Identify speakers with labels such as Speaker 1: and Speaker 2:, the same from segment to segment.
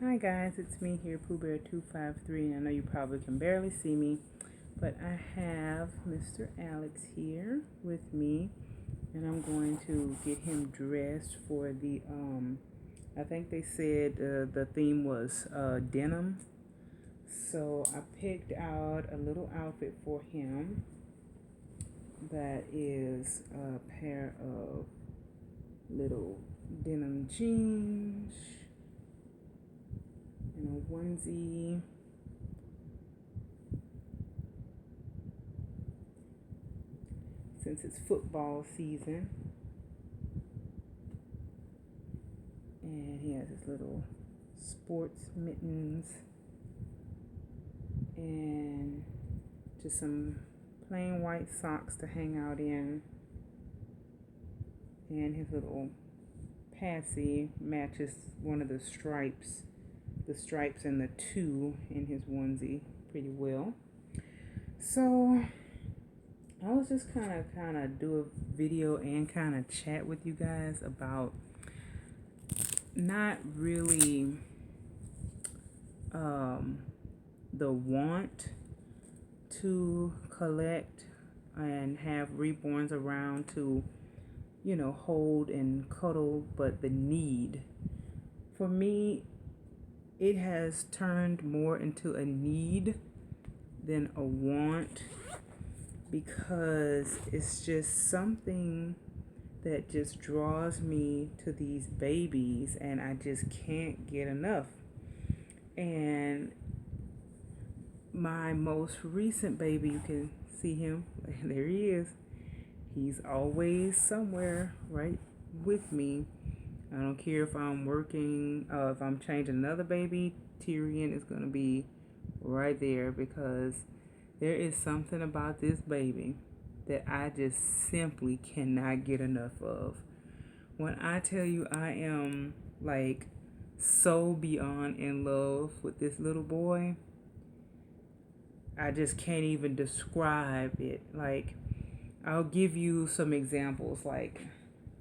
Speaker 1: Hi guys, it's me here, Pooh Bear 253. I know you probably can barely see me, but I have Mr. Alex here with me, and I'm going to get him dressed for the I think they said the theme was denim. So I picked out a little outfit for him that is a pair of little denim jeans and a onesie. Since it's football season, and he has his little sports mittens and just some plain white socks to hang out in, and his little passy matches one of the stripes and the two in his onesie pretty well. So I was just kind of do a video and kind of chat with you guys about not really the want to collect and have reborns around to, hold and cuddle, but the need. For me, it has turned more into a need than a want because it's just something that just draws me to these babies and I just can't get enough. And my most recent baby, you can see him, there he is. He's always somewhere right with me. I don't care if I'm working, if I'm changing another baby, Tyrion is going to be right there because there is something about this baby that I just simply cannot get enough of. When I tell you I am like so beyond in love with this little boy, I just can't even describe it. Like, I'll give you some examples. Like,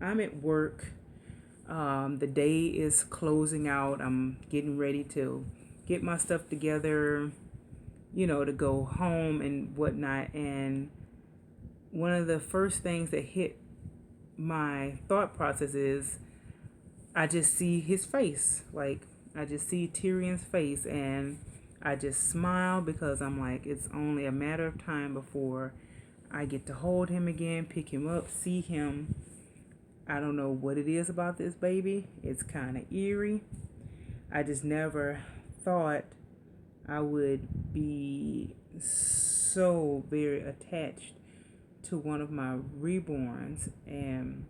Speaker 1: I'm at work. The day is closing out. I'm getting ready to get my stuff together, to go home and whatnot. And one of the first things that hit my thought process is I just see his face. Like, I just see Tyrion's face, and I just smile because I'm like, it's only a matter of time before I get to hold him again, pick him up, see him. I don't know what it is about this baby. It's kind of eerie. I just never thought I would be so very attached to one of my reborns, and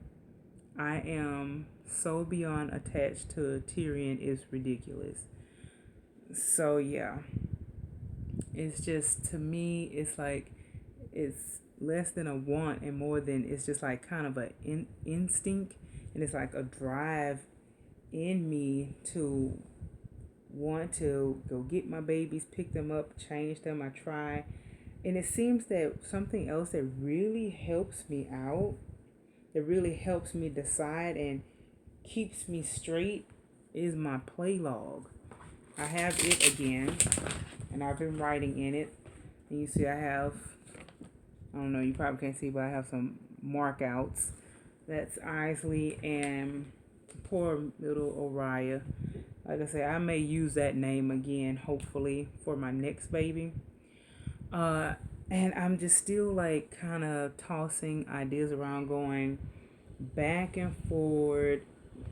Speaker 1: I am so beyond attached to Tyrion, is ridiculous. So yeah, it's just, to me, it's like it's less than a want and more than, it's just like kind of an instinct, and it's like a drive in me to want to go get my babies, pick them up, change them. I try, and it seems that something else that really helps me out, that really helps me decide and keeps me straight, is my play log. I have it again, and I've been writing in it. And you see, I don't know, you probably can't see, but I have some markouts. That's Isley and poor little Oriah. Like I say, I may use that name again, hopefully, for my next baby. And I'm just still like kind of tossing ideas around, going back and forward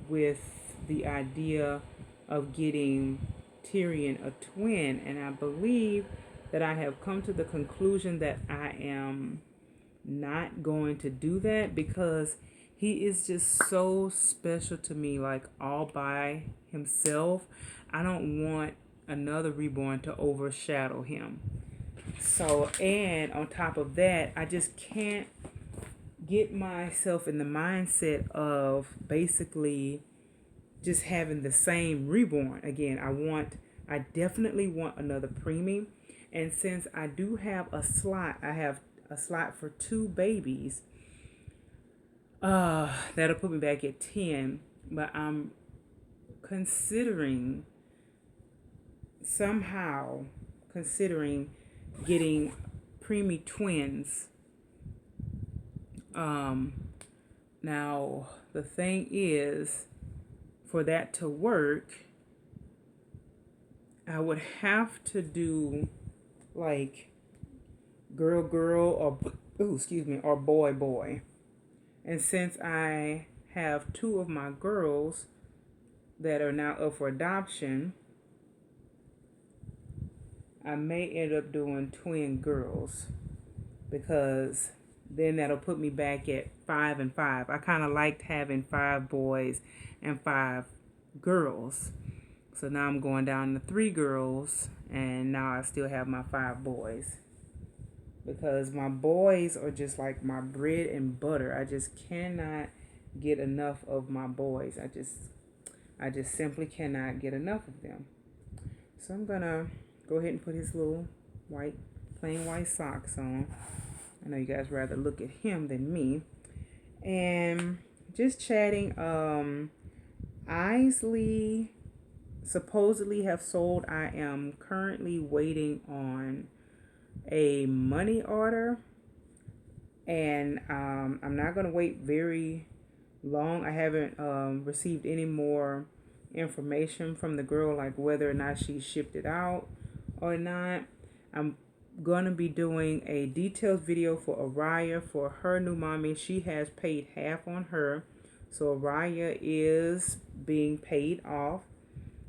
Speaker 1: with the idea of getting Tyrion a twin. And I believe that I have come to the conclusion that I am not going to do that because he is just so special to me, like all by himself. I don't want another reborn to overshadow him. So, and on top of that, I just can't get myself in the mindset of basically just having the same reborn again. I definitely want another preemie. And since I do have a slot, I have a slot for 2 babies. That'll put me back at 10. But I'm considering somehow considering getting preemie twins. Um, Now, the thing is, for that to work, I would have to do like girl girl or boy boy. And since I have two of my girls that are now up for adoption, I may end up doing twin girls because then that'll put me back at 5 and 5. I kind of liked having 5 boys and 5 girls. So now I'm going down to 3 girls, and now I still have my 5 boys. Because my boys are just like my bread and butter. I just cannot get enough of my boys. I just simply cannot get enough of them. So I'm gonna go ahead and put his little plain white socks on. I know you guys rather look at him than me. And just chatting. Isley supposedly have sold. I am currently waiting on a money order, and I'm not gonna wait very long. I haven't received any more information from the girl, like whether or not she shipped it out or not. I'm gonna be doing a detailed video for Araya for her new mommy. She has paid half on her, so Araya is being paid off.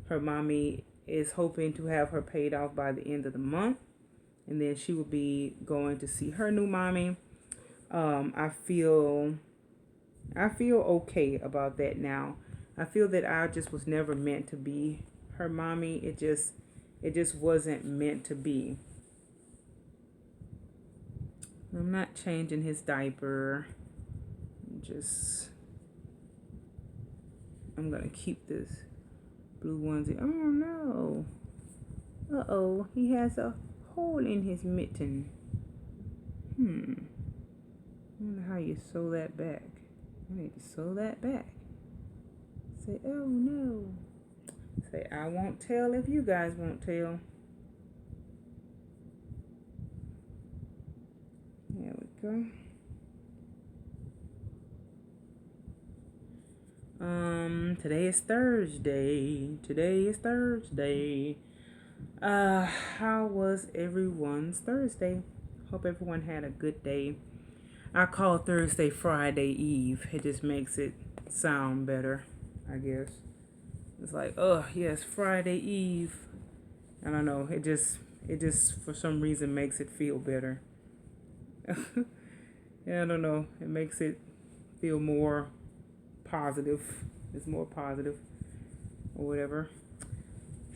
Speaker 1: Her mommy is hoping to have her paid off by the end of the month, and then she will be going to see her new mommy. I feel okay about that now. I feel that I just was never meant to be her mommy. It just wasn't meant to be. I'm not changing his diaper. I'm gonna keep this blue onesie. Oh no. Uh-oh, he has a hole in his mitten. I wonder how you sew that back. I need to sew that back. Say, oh no. Say, I won't tell if you guys won't tell. There we go. Today is Thursday. How was everyone's Thursday? Hope everyone had a good day. I call Thursday Friday Eve. It just makes it sound better, I guess. It's like, oh yes, Friday Eve. I don't know. It just for some reason makes it feel better. Yeah, I don't know. It makes it feel more positive. It's more positive or whatever.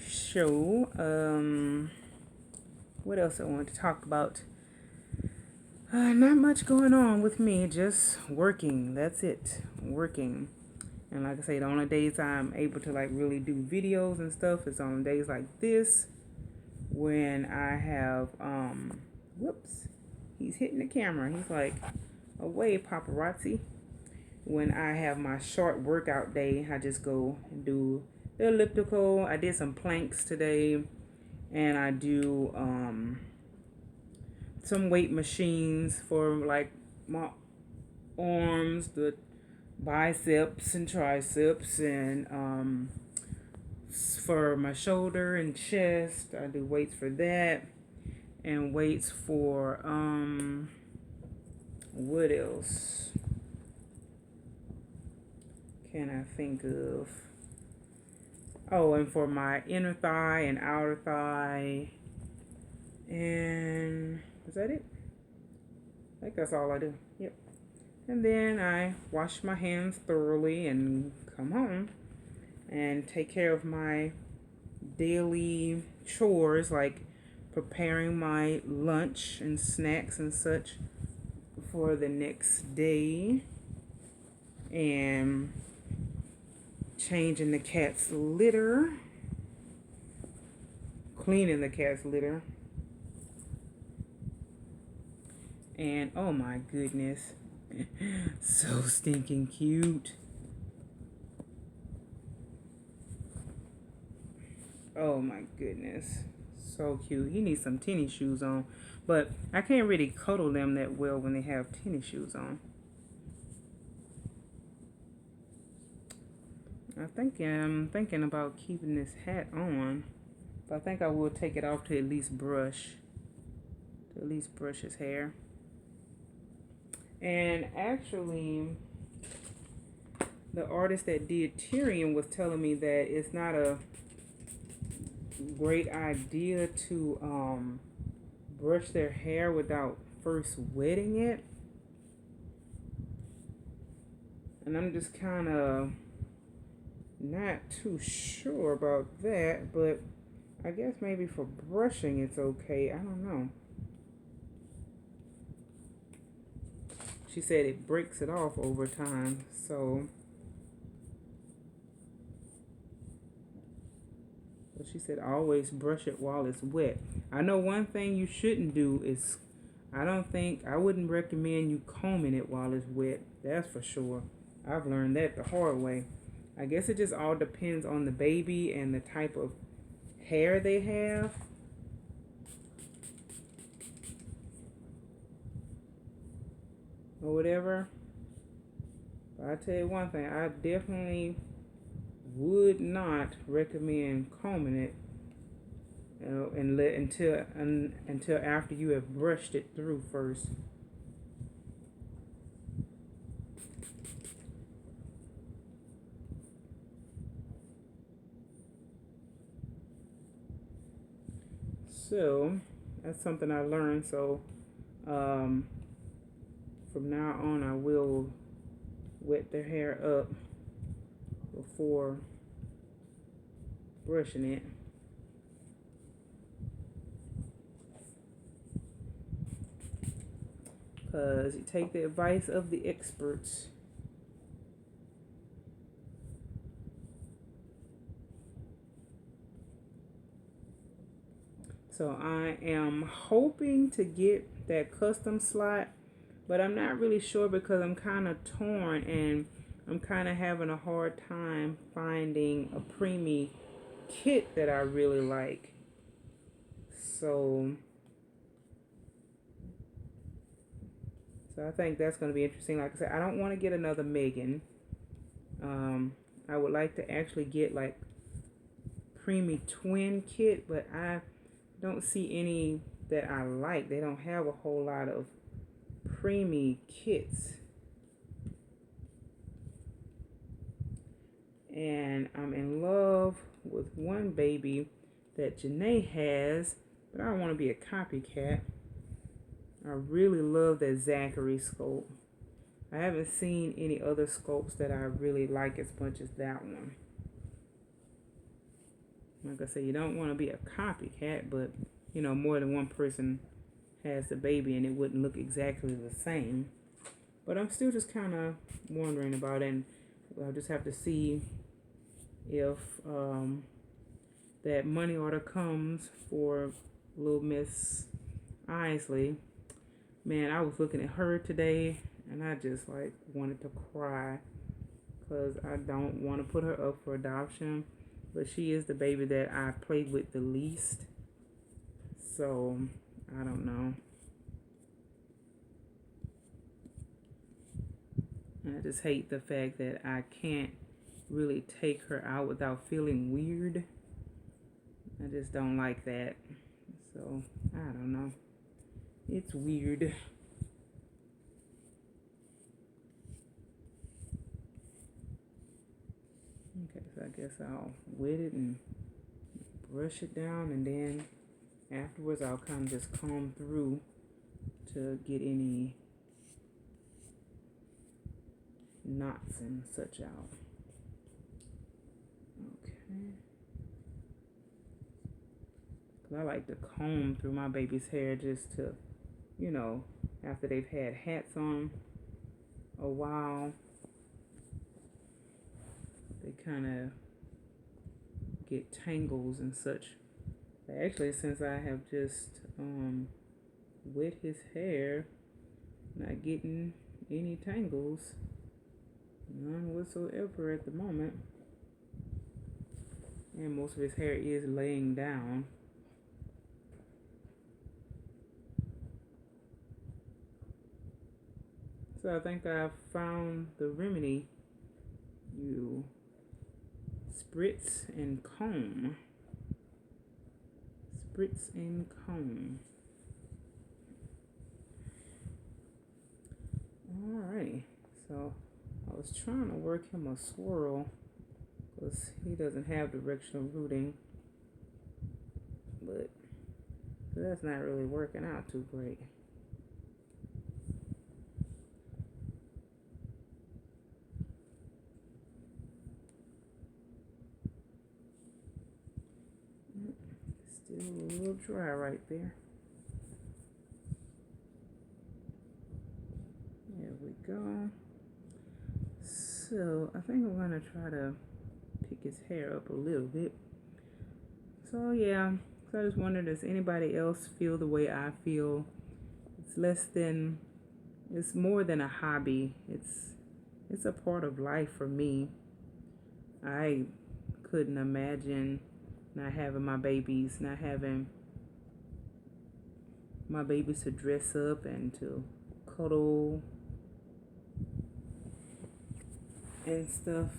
Speaker 1: So, what else I wanted to talk about? Not much going on with me, just working. That's it, working. And like I say, the only days I'm able to like really do videos and stuff is on days like this, when I have whoops, he's hitting the camera. He's like, away paparazzi. When I have my short workout day, I just go and do the elliptical. I did some planks today, and I do some weight machines for like my arms, the biceps and triceps, and for my shoulder and chest, I do weights for that, and weights for what else can I think of? Oh, and for my inner thigh and outer thigh. And is that it? I think that's all I do. Yep. And then I wash my hands thoroughly and come home and take care of my daily chores, like preparing my lunch and snacks and such for the next day, and changing the cat's litter, cleaning the cat's litter, and oh my goodness, so stinking cute. Oh my goodness. So cute. He needs some tennis shoes on. But I can't really cuddle them that well when they have tennis shoes on. I'm thinking about keeping this hat on. But I think I will take it off to at least brush. To at least brush his hair. And actually, the artist that did Tyrion was telling me that it's not a great idea to brush their hair without first wetting it. And I'm just kind of not too sure about that, but I guess maybe for brushing it's okay. I don't know. She said it breaks it off over time, so. But she said always brush it while it's wet. I know one thing you shouldn't do is, I wouldn't recommend you combing it while it's wet. That's for sure. I've learned that the hard way. I guess it just all depends on the baby and the type of hair they have. Or whatever. But I tell you one thing, I definitely would not recommend combing it, and let until after you have brushed it through first. So that's something I learned. So from now on, I will wet their hair up before brushing it. Because you take the advice of the experts. So I am hoping to get that custom slot, but I'm not really sure because I'm kind of torn and I'm kind of having a hard time finding a preemie kit that I really like. So I think that's going to be interesting. Like I said, I don't want to get another Megan. I would like to actually get like preemie twin kit, but I don't see any that I like. They don't have a whole lot of preemie kits. And I'm in love with one baby that Janae has, but I don't want to be a copycat. I really love that Zachary sculpt. I haven't seen any other sculpts that I really like as much as that one. Like I said, you don't want to be a copycat, but more than one person has the baby and it wouldn't look exactly the same. But I'm still just kind of wondering about it, and I'll just have to see if that money order comes for little Miss Isley. Man, I was looking at her today and I just wanted to cry because I don't want to put her up for adoption, but she is the baby that I played with the least. So I don't know. I just hate the fact that I can't really take her out without feeling weird. I just don't like that. So I don't know. It's weird. Okay, so I guess I'll wet it and brush it down, and then afterwards I'll kind of just comb through to get any knots and such out. Okay. Because I like to comb through my baby's hair just to, after they've had hats on a while, they kind of get tangles and such. Actually, since I have just wet his hair, not getting any tangles, none whatsoever at the moment. and most of his hair is laying down. So I think I've found the remedy. You spritz and comb. Spritz and comb. Alrighty. So I was trying to work him a swirl because he doesn't have directional rooting, but that's not really working out too great. Still a little dry right there. There we go. So I think I'm gonna try to pick his hair up a little bit. So yeah, so I just wondered, does anybody else feel the way I feel? It's more than a hobby. It's a part of life for me. I couldn't imagine not having not having my babies to dress up and to cuddle and stuff.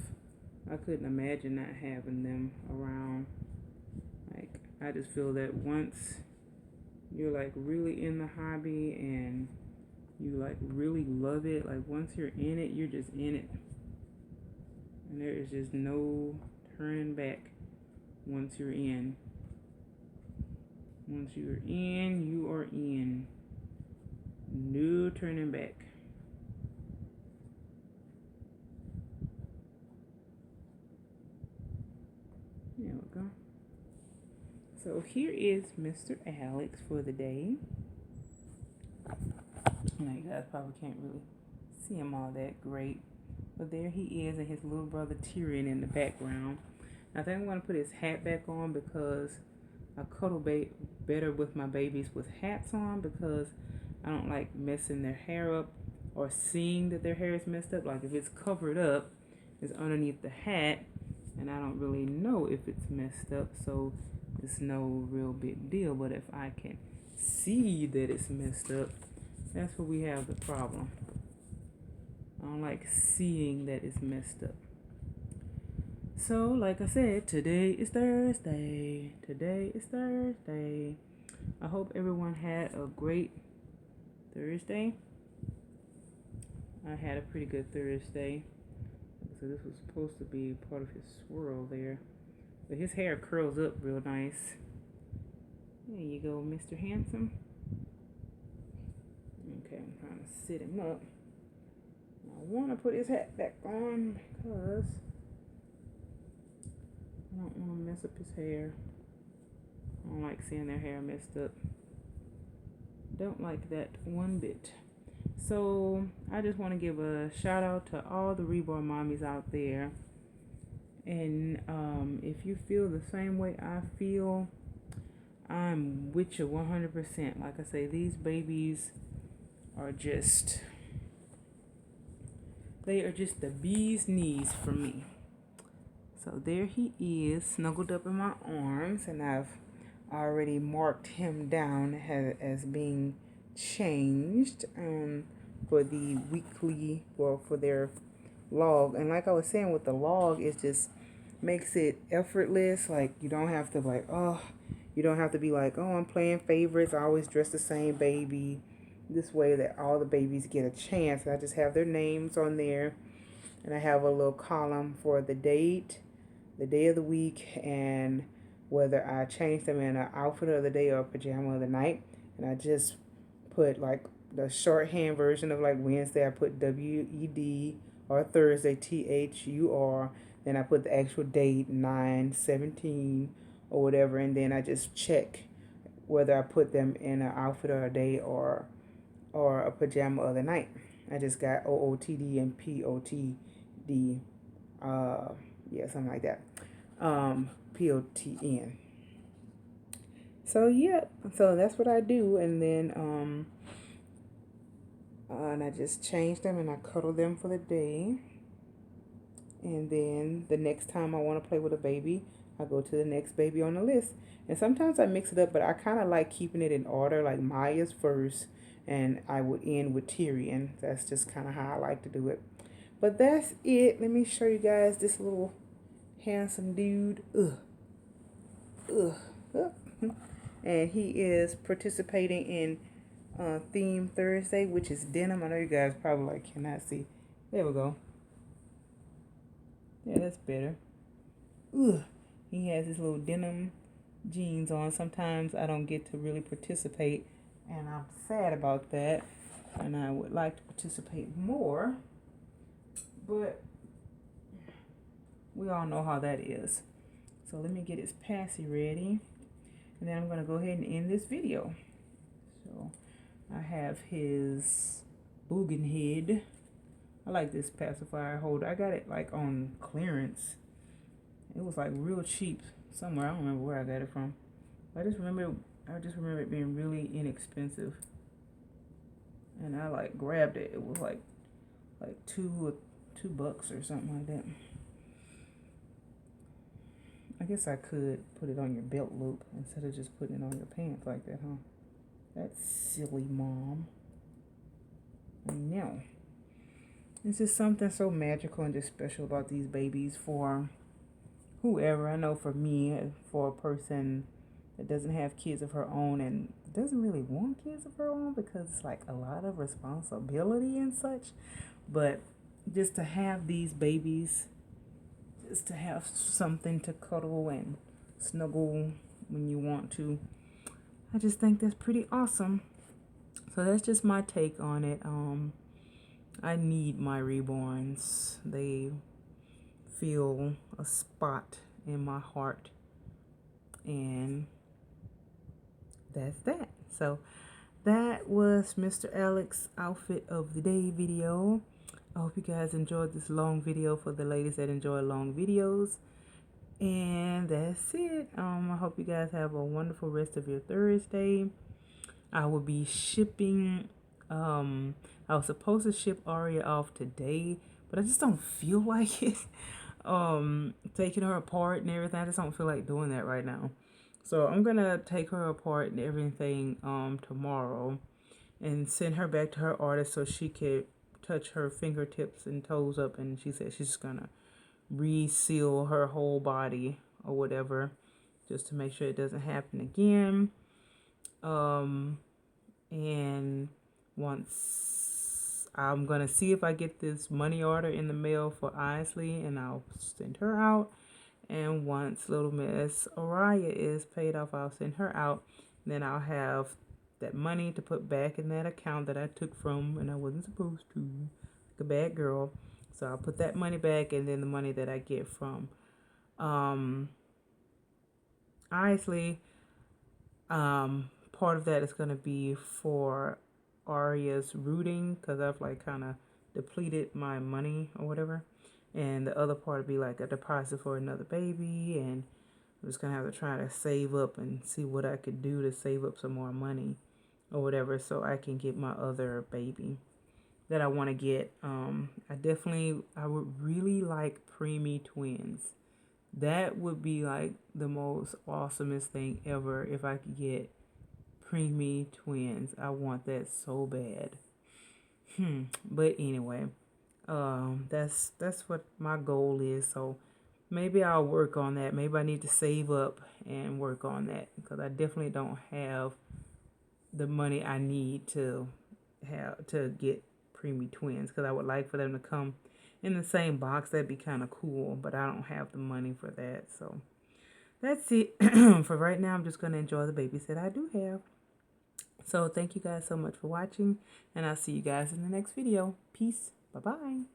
Speaker 1: I couldn't imagine not having them around. Like, I just feel that once you're like really in the hobby and you like really love it, like once you're in it, you're just in it. And there is just no turning back once you're in. Once you're in, you are in. No turning back. There we go. So here is Mr. Alex for the day. Now you guys probably can't really see him all that great, but there he is, and his little brother Tyrion in the background. I think I'm going to put his hat back on because I cuddle better with my babies with hats on, because I don't like messing their hair up or seeing that their hair is messed up. Like if it's covered up, it's underneath the hat, and I don't really know if it's messed up, so it's no real big deal. But if I can see that it's messed up, that's where we have the problem. I don't like seeing that it's messed up. So, like I said, today is Thursday. Today is Thursday. I hope everyone had a great Thursday. I had a pretty good Thursday. So this was supposed to be part of his swirl there. But his hair curls up real nice. There you go, Mr. Handsome. Okay, I'm trying to sit him up. I want to put his hat back on because I don't want to mess up his hair. I don't like seeing their hair messed up. Don't like that one bit. So I just want to give a shout out to all the Reborn mommies out there. And if you feel the same way I feel, I'm with you 100%. Like I say, these babies are just, they are just the bee's knees for me. So there he is, snuggled up in my arms, and I've already marked him down as being changed for the weekly, well, for their log. And like I was saying with the log, it just makes it effortless. Like you don't have to you don't have to be like, oh, I'm playing favorites, I always dress the same baby. This way that all the babies get a chance. I just have their names on there, and I have a little column for the date, the day of the week, and whether I change them in an outfit of the day or a pajama of the night. And I just put like the shorthand version of like Wednesday, I put WED, or Thursday THUR. Then I put the actual date 9/17 or whatever, and then I just check whether I put them in an outfit of a day or a pajama of the night. I just got OOTD and POTD. Yeah, something like that. POTN. So yeah, so that's what I do, and then and I just change them and I cuddle them for the day. And then the next time I want to play with a baby, I go to the next baby on the list. And sometimes I mix it up, but I kind of like keeping it in order, like Maya's first, and I would end with Tyrion. That's just kind of how I like to do it. But that's it. Let me show you guys this little handsome dude. Ugh. Ugh. Ugh. And he is participating in Theme Thursday, which is denim. I know you guys probably like cannot see. There we go. Yeah, that's better. Ugh. He has his little denim jeans on. Sometimes I don't get to really participate, and I'm sad about that. And I would like to participate more, but we all know how that is. So let me get his passy ready, and then I'm going to go ahead and end this video. So I have his Boogan head. I like this pacifier holder. I got it like on clearance. It was like real cheap somewhere. I don't remember where I got it from. I just remember it being really inexpensive. And I like grabbed it. It was like $2 or something like that. I guess I could put it on your belt loop instead of just putting it on your pants like that, huh? That's silly, Mom. I know. It's just something so magical and just special about these babies for whoever. I know for me, for a person that doesn't have kids of her own and doesn't really want kids of her own because it's like a lot of responsibility and such. But just to have these babies, just to have something to cuddle and snuggle when you want to, I just think that's pretty awesome. So that's just my take on it. I need my reborns. They fill a spot in my heart, and that's that. So that was Mr. Alex outfit of the day video. I hope you guys enjoyed this long video for the ladies that enjoy long videos. And that's it. I hope you guys have a wonderful rest of your Thursday. I will be shipping, I was supposed to ship Aria off today, but I just don't feel like it. Taking her apart and everything. I just don't feel like doing that right now. So I'm gonna take her apart and everything tomorrow and send her back to her artist so she could touch her fingertips and toes up, and she said she's just gonna reseal her whole body or whatever just to make sure it doesn't happen again. And once I'm gonna see if I get this money order in the mail for Isley, and I'll send her out. And once little Miss Araya is paid off, I'll send her out. Then I'll have that money to put back in that account that I took from and I wasn't supposed to. Like a bad girl. So I'll put that money back, and then the money that I get from Isley, part of that is going to be for Aria's rooting, because I've like kind of depleted my money or whatever. And the other part would be like a deposit for another baby, and I'm just going to have to try to save up and see what I could do to save up some more money or whatever so I can get my other baby that I want to get. I would really like preemie twins. That would be like the most awesomest thing ever if I could get preemie twins. I want that so bad. But anyway, that's what my goal is. So maybe I'll work on that. Maybe I need to save up and work on that, because I definitely don't have the money I need to get preemie twins, because I would like for them to come in the same box. That'd be kind of cool, but I don't have the money for that. So that's it. For right now, I'm just going to enjoy the babies that I do have. So thank you guys so much for watching, and I'll see you guys in the next video. Peace. Bye-bye.